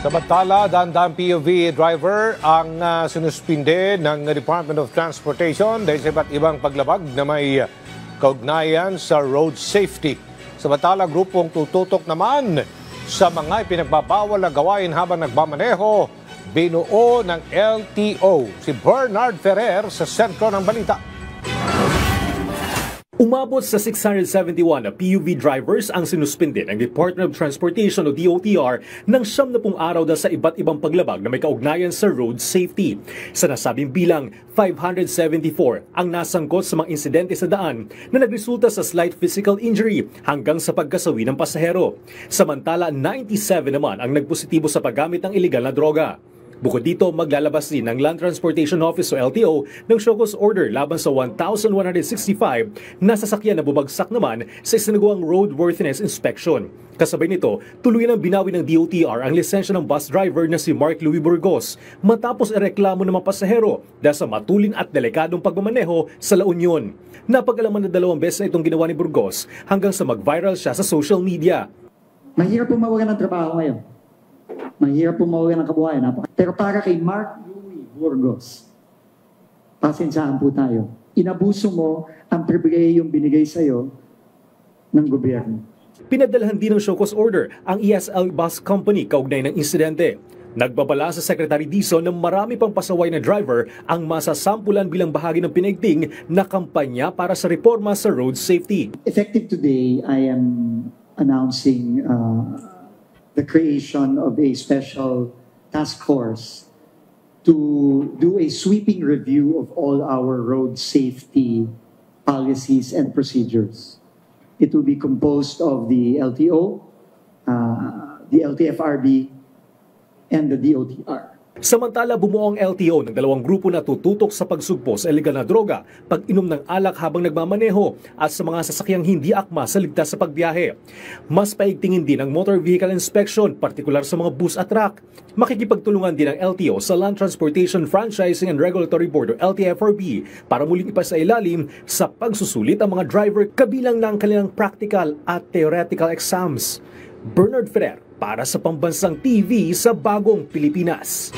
Samantala, dahan-dahang POV driver ang sinuspinde ng Department of Transportation dahil sa iba't ibang paglabag na may kaugnayan sa road safety. Samantala, grupong tututok naman sa mga ipinagbabawal na gawain habang nagmamaneho, binuo ng LTO. Si Bernard Ferrer sa sentro ng balita. Umabot sa 671 na PUV drivers ang sinuspinde ng Department of Transportation o DOTR ng 70 araw dahil sa iba't ibang paglabag na may kaugnayan sa road safety. Sa nasabing bilang, 574 ang nasangkot sa mga insidente sa daan na nagresulta sa slight physical injury hanggang sa pagkasawi ng pasahero. Samantala, 97 naman ang nagpositibo sa paggamit ng iligal na droga. Bukod dito, maglalabas din ng Land Transportation Office o LTO ng show cause order laban sa 1,165 na sasakyan na bumagsak naman sa isinagawang roadworthiness inspection. Kasabay nito, tuluyan ang binawi ng DOTR ang lisensya ng bus driver na si Mark Louis Burgos matapos ireklamo ng mga pasahero dahil sa matulin at delikadong pagmamaneho sa La Union. Napag-alaman na 2 beses na itong ginawa ni Burgos hanggang sa mag-viral siya sa social media. Mahirap po mawagan ng trabaho ngayon. Mahirap po mawagan ng kabuhayan. Pero para kay Mark Louis Burgos, pasensyahan po tayo. Inabuso mo ang pribilehiyong binigay sa'yo ng gobyerno. Pinadalhan din ng show cause order ang ESL Bus Company kaugnay ng insidente. Nagbabala sa Secretary Dizon na marami pang pasaway na driver ang masasampulan bilang bahagi ng pinaigting na kampanya para sa reforma sa road safety. Effective today, I am announcing the creation of a special task force to do a sweeping review of all our road safety policies and procedures. It will be composed of the LTO, the LTFRB, and the DOTR. Samantala, bumuo ang LTO ng 2 grupo na tututok sa pagsugpo sa iligal na droga, pag-inom ng alak habang nagmamaneho at sa mga sasakyang hindi akma sa ligtas sa pagbiyahe. Mas paigtingin din ang motor vehicle inspection, partikular sa mga bus at truck. Makikipagtulungan din ang LTO sa Land Transportation Franchising and Regulatory Board o LTFRB para muling ipasailalim sa pagsusulit ang mga driver kabilang ng kanilang practical at theoretical exams. Bernard Ferrer para sa Pambansang TV sa Bagong Pilipinas.